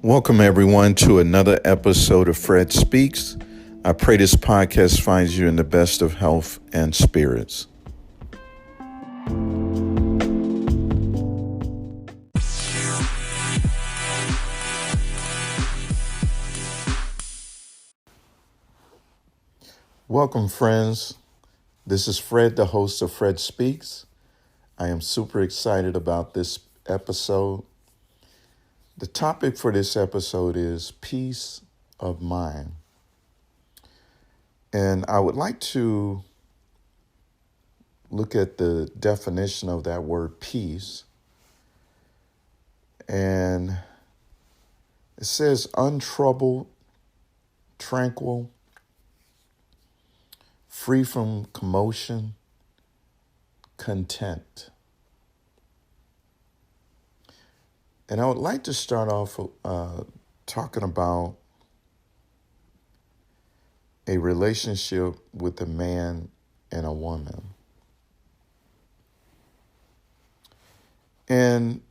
Welcome, everyone, to another episode of Fred Speaks. I pray this podcast finds you in the best of health and spirits. Welcome, friends. This is Fred, the host of Fred Speaks. I am super excited about this episode. The topic for this episode is peace of mind. And I would like to look at the definition of that word peace. And it says untroubled, tranquil, free from commotion, content. And I would like to start off talking about a relationship with a man and a woman. And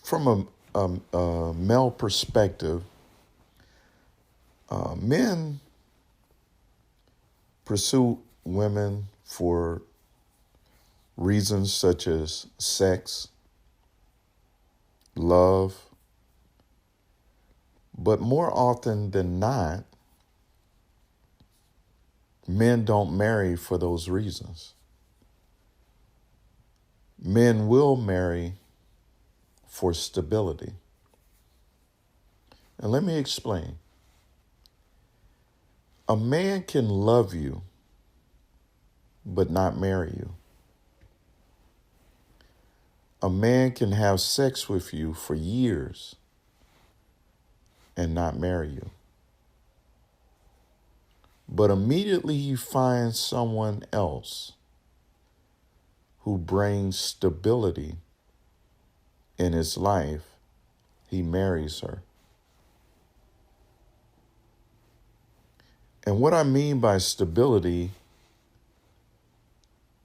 from a male perspective, men pursue women for reasons such as sex, love, but more often than not, men don't marry for those reasons. Men will marry for stability. And let me explain. A man can love you, but not marry you. A man can have sex with you for years and not marry you. But immediately you find someone else who brings stability in his life, he marries her. And what I mean by stability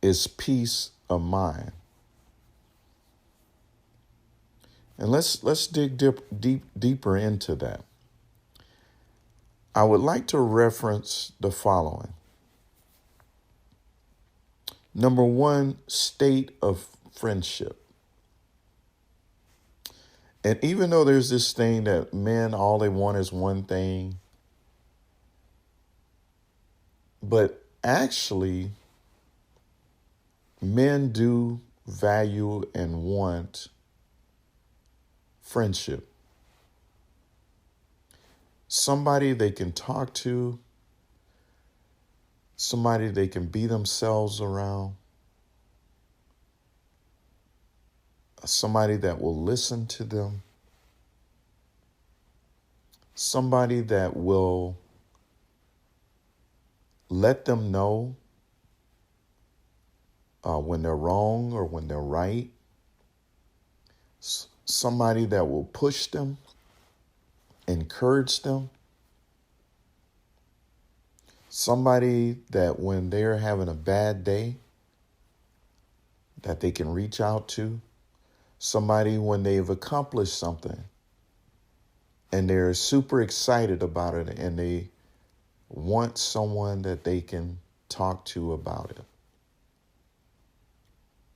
is peace of mind. And let's dig deeper into that. I would like to reference the following. Number one, state of friendship. And even though there's this thing that men, all they want is one thing, but actually, men do value and want friendship. Somebody they can talk to, somebody they can be themselves around, somebody that will listen to them, somebody that will let them know when they're wrong or when they're right, somebody that will push them, encourage them, somebody that when they're having a bad day that they can reach out to, somebody when they've accomplished something and they're super excited about it and they want someone that they can talk to about it.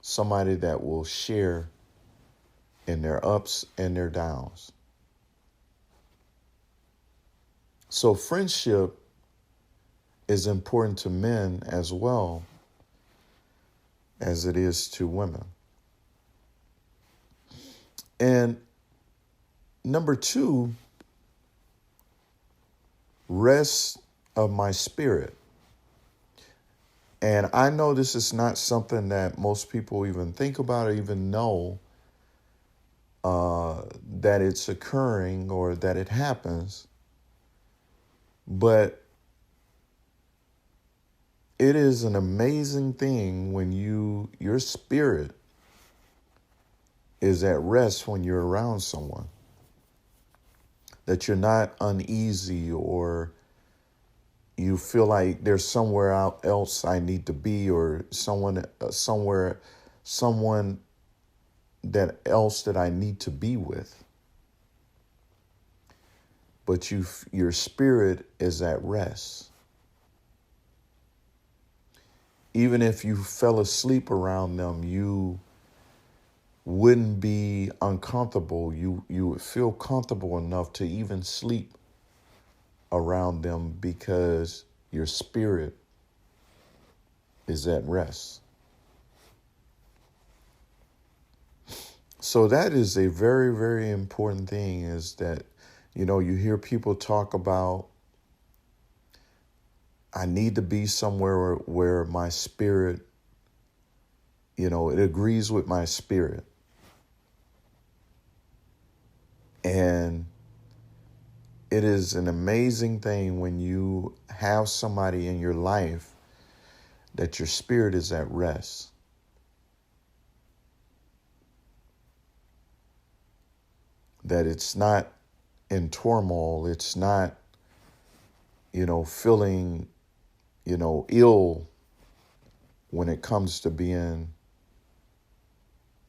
Somebody that will share in their ups and their downs. So friendship is important to men as well as it is to women. And number two, rest of my spirit. And I know this is not something that most people even think about or even know that it's occurring or that it happens. But it is an amazing thing when your spirit is at rest when you're around someone. That you're not uneasy or you feel like there's somewhere else I need to be or someone that else that I need to be with. but your spirit is at rest. Even if you fell asleep around them, you wouldn't be uncomfortable. You would feel comfortable enough to even sleep around them because your spirit is at rest. So that is a very, very important thing, is that, you hear people talk about, I need to be somewhere where my spirit, it agrees with my spirit. And it is an amazing thing when you have somebody in your life that your spirit is at rest. That it's not in turmoil. It's not, feeling, ill when it comes to being,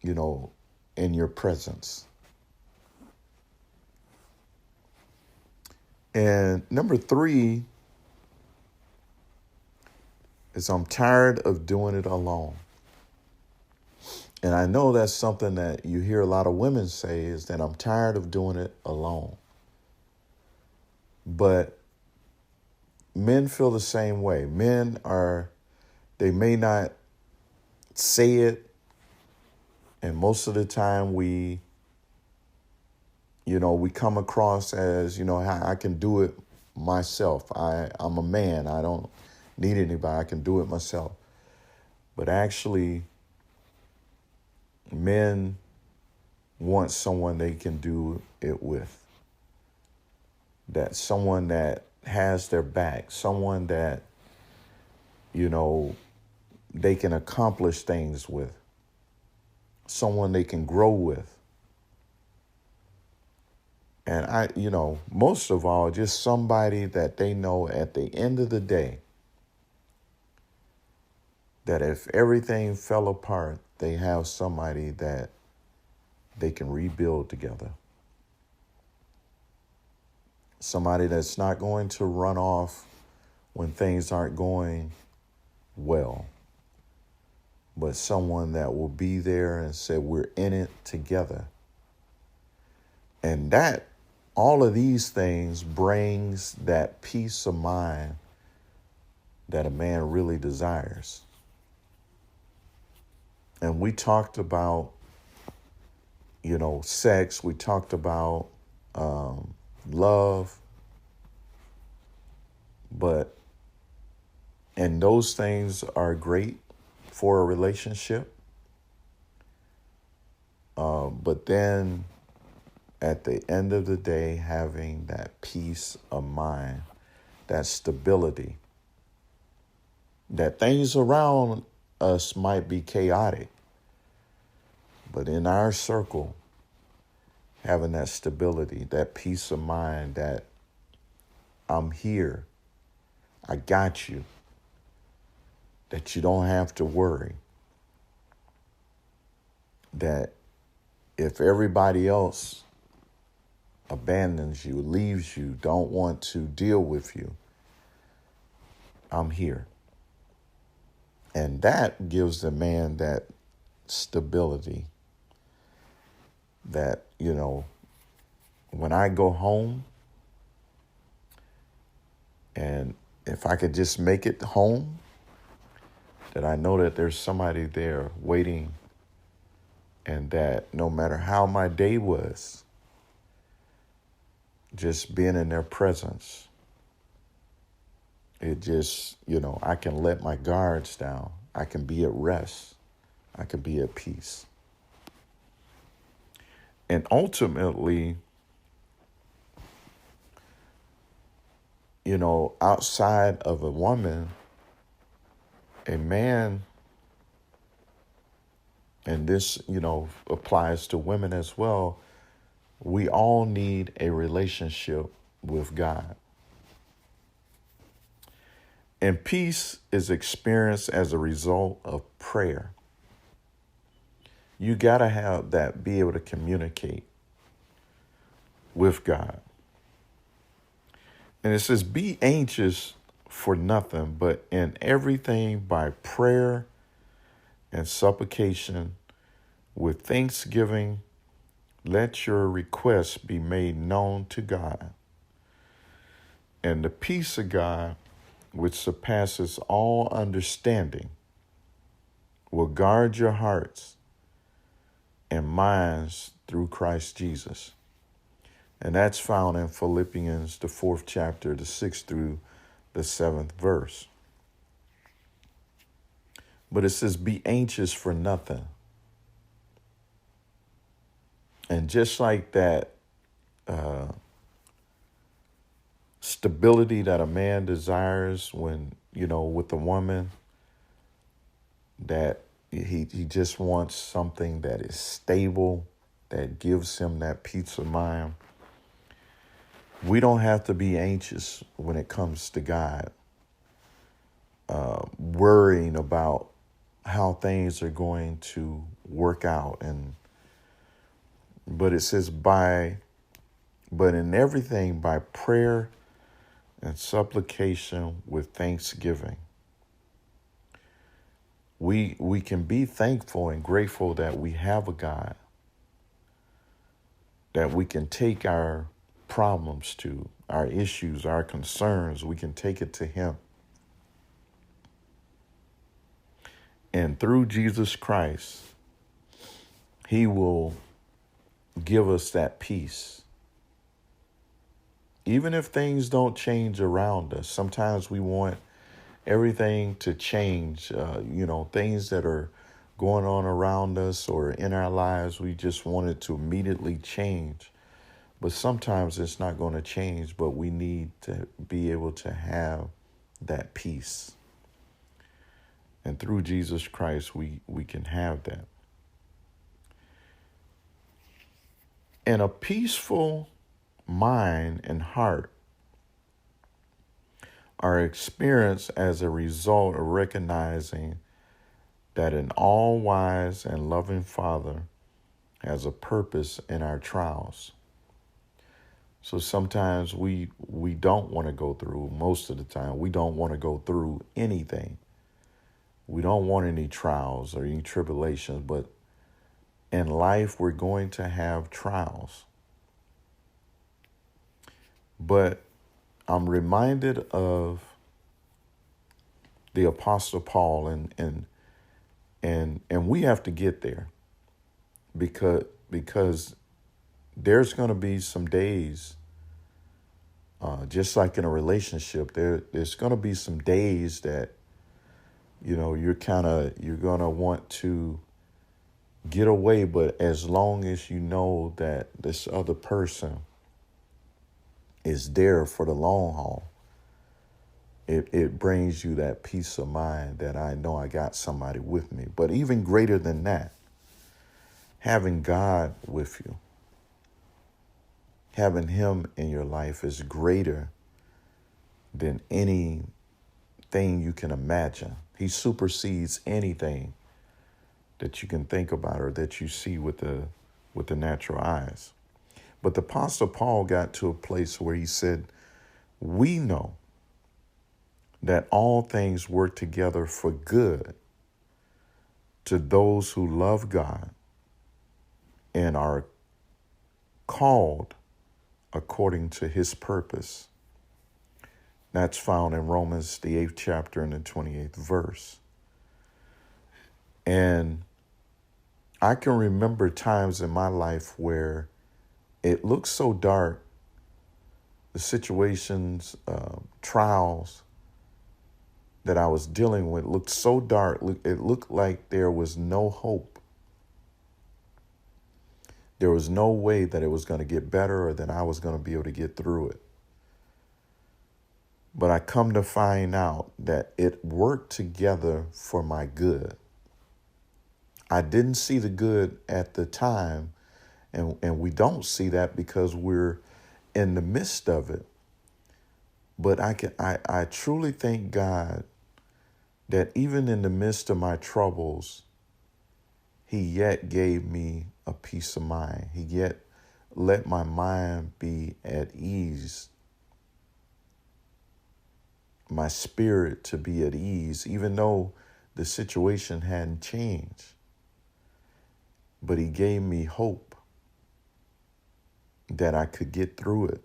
in your presence. And number 3 is I'm tired of doing it alone. And I know that's something that you hear a lot of women say, is that I'm tired of doing it alone. But men feel the same way. They may not say it. And most of the time we come across as, I can do it myself. I'm a man. I don't need anybody. I can do it myself. But actually, men want someone they can do it with. That someone that has their back, someone that, they can accomplish things with, someone they can grow with. And most of all, just somebody that they know at the end of the day, that if everything fell apart, they have somebody that they can rebuild together. Somebody that's not going to run off when things aren't going well, but someone that will be there and say, we're in it together. And that, all of these things brings that peace of mind that a man really desires. And we talked about, sex. We talked about love. And those things are great for a relationship. But then at the end of the day, having that peace of mind, that stability, that things around us might be chaotic, but in our circle, having that stability, that peace of mind, that I'm here, I got you, that you don't have to worry, that if everybody else abandons you, leaves you, don't want to deal with you, I'm here. And that gives the man that stability that, when I go home, and if I could just make it home, that I know that there's somebody there waiting, and that no matter how my day was, just being in their presence, it just, I can let my guards down. I can be at rest. I can be at peace. And ultimately, outside of a woman, a man, and this, applies to women as well, we all need a relationship with God. And peace is experienced as a result of prayer. You got to have that, be able to communicate with God. And it says, be anxious for nothing, but in everything by prayer and supplication with thanksgiving, let your requests be made known to God. And the peace of God, which surpasses all understanding, will guard your hearts and minds through Christ Jesus. And that's found in Philippians, the 4th chapter, the 6th through the 7th verse. But it says, be anxious for nothing. And just like that stability that a man desires when, with a woman, that he just wants something that is stable, that gives him that peace of mind. We don't have to be anxious when it comes to God, worrying about how things are going to work out. But it says but in everything by prayer and supplication with thanksgiving. We can be thankful and grateful that we have a God that we can take our problems to, our issues, our concerns, we can take it to him. And through Jesus Christ, he will give us that peace. Even if things don't change around us, sometimes we want everything to change, things that are going on around us or in our lives, we just want it to immediately change. But sometimes it's not going to change, but we need to be able to have that peace. And through Jesus Christ, we can have that. And a peaceful mind and heart are experienced as a result of recognizing that an all-wise and loving Father has a purpose in our trials. So sometimes we don't want to go through, most of the time, we don't want to go through anything. We don't want any trials or any tribulations, but in life we're going to have trials. But I'm reminded of the Apostle Paul, and we have to get there because there's going to be some days, just like in a relationship, there's going to be some days that you're going to want to get away, but as long as you know that this other person is there for the long haul, it brings you that peace of mind that I know I got somebody with me. But even greater than that, having God with you, having him in your life is greater than anything you can imagine. He supersedes anything that you can think about or that you see with the natural eyes. But the Apostle Paul got to a place where he said, we know that all things work together for good to those who love God and are called according to his purpose. That's found in Romans, the 8th chapter and the 28th verse. And I can remember times in my life where it looked so dark, the situations, trials that I was dealing with looked so dark. It looked like there was no hope. There was no way that it was going to get better or that I was going to be able to get through it. But I come to find out that it worked together for my good. I didn't see the good at the time, and we don't see that because we're in the midst of it. But I truly thank God that even in the midst of my troubles, he yet gave me a peace of mind. He yet let my mind be at ease my spirit to be at ease, even though the situation hadn't changed. But he gave me hope that I could get through it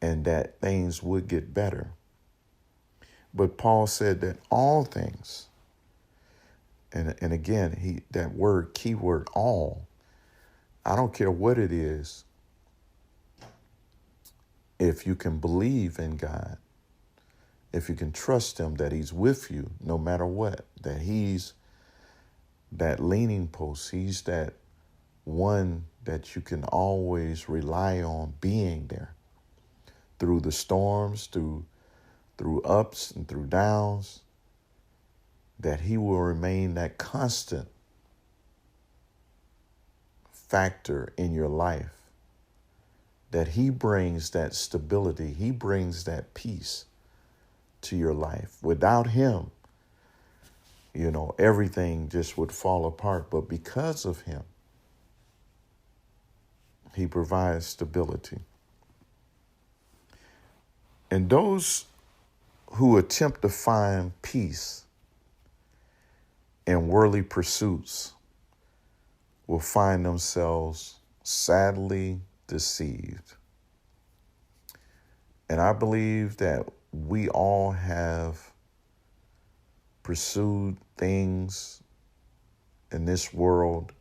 and that things would get better. But Paul said that all things, and again, that word, keyword, all, I don't care what it is, if you can believe in God, if you can trust him that he's with you no matter what, that he's that leaning post, he's that one that you can always rely on being there through the storms, through ups and through downs, that he will remain that constant factor in your life, that he brings that stability, he brings that peace to your life. Without him, everything just would fall apart. But because of him, he provides stability. And those who attempt to find peace in worldly pursuits will find themselves sadly deceived. And I believe that we all have pursued things in this world,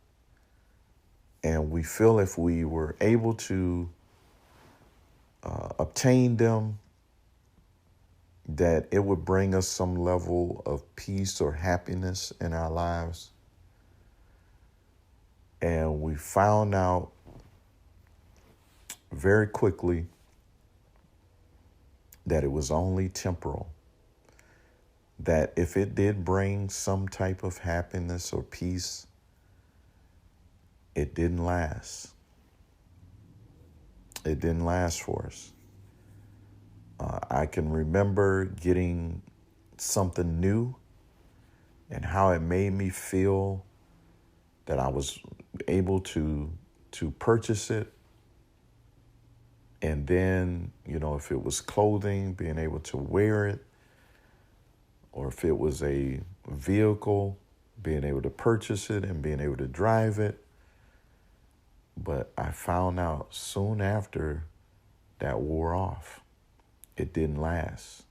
and we feel if we were able to obtain them, that it would bring us some level of peace or happiness in our lives. And we found out very quickly that it was only temporal. That if it did bring some type of happiness or peace, it didn't last. It didn't last for us. I can remember getting something new and how it made me feel that I was able to purchase it. And then, if it was clothing, being able to wear it, or if it was a vehicle, being able to purchase it and being able to drive it. But I found out soon after that wore off. It didn't last.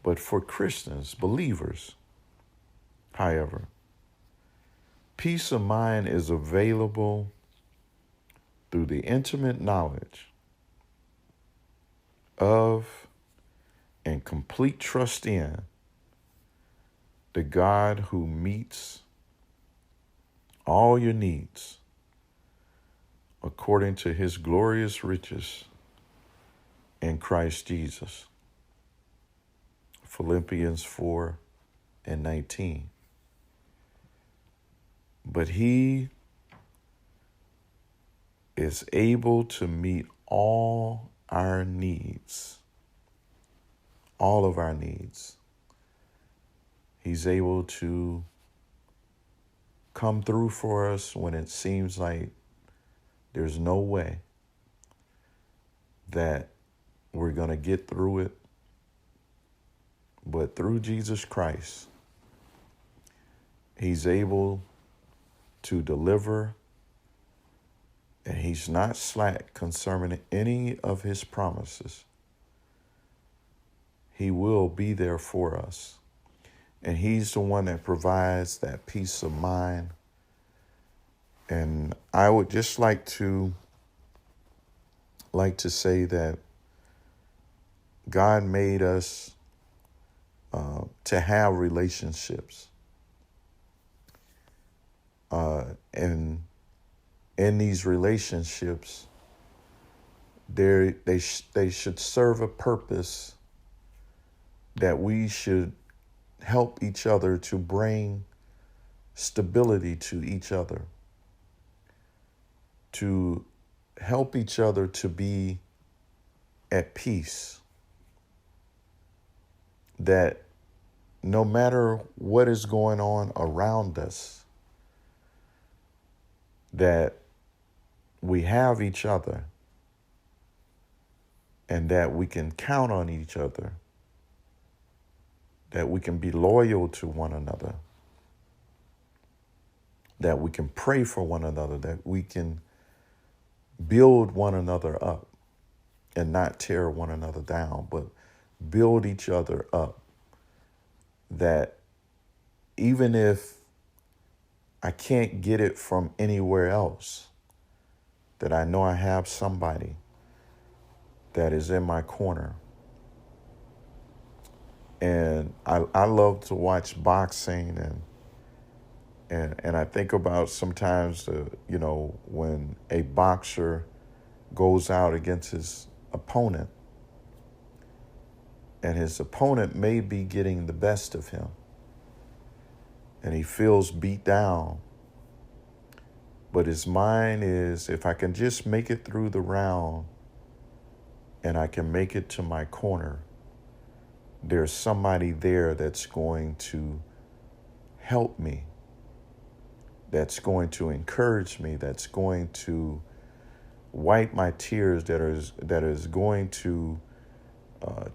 But for Christians, believers, however, peace of mind is available through the intimate knowledge of and complete trust in the God who meets all your needs according to his glorious riches in Christ Jesus. Philippians 4:19. But he is able to meet all our needs, all of our needs. He's able to come through for us when it seems like there's no way that we're going to get through it. But through Jesus Christ, he's able to deliver, and he's not slack concerning any of his promises. He will be there for us. And he's the one that provides that peace of mind. And I would just like to say that God made us to have relationships. And in these relationships, they should serve a purpose, that we should help each other to bring stability to each other, to help each other to be at peace, that no matter what is going on around us, that we have each other, and that we can count on each other, that we can be loyal to one another, that we can pray for one another, that we can build one another up and not tear one another down, but build each other up. That even if I can't get it from anywhere else, that I know I have somebody that is in my corner. And I love to watch boxing, and I think about sometimes when a boxer goes out against his opponent, and his opponent may be getting the best of him, and he feels beat down. But his mind is, if I can just make it through the round and I can make it to my corner, there's somebody there that's going to help me, that's going to encourage me, that's going to wipe my tears, that is going to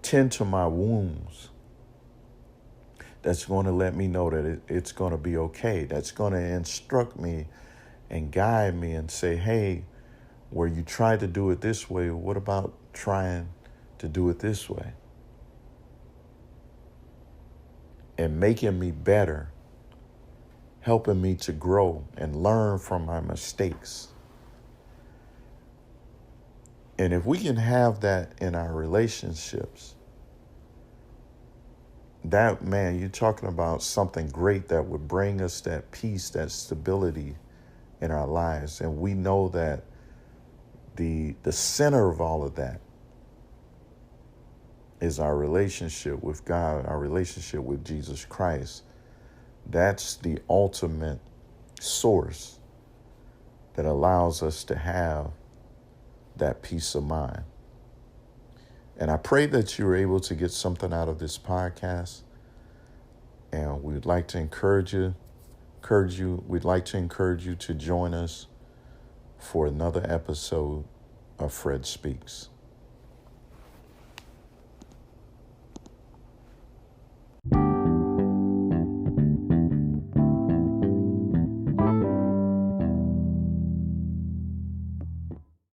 tend to my wounds, that's going to let me know that it's going to be okay, that's going to instruct me and guide me and say, hey, where you tried to do it this way, what about trying to do it this way? And making me better, helping me to grow and learn from my mistakes. And if we can have that in our relationships, that, man, you're talking about something great that would bring us that peace, that stability in our lives. And we know that the center of all of that is our relationship with God, our relationship with Jesus Christ. That's the ultimate source that allows us to have that peace of mind. And I pray that you're able to get something out of this podcast. And we'd like to encourage you. We'd like to encourage you to join us for another episode of Fred Speaks.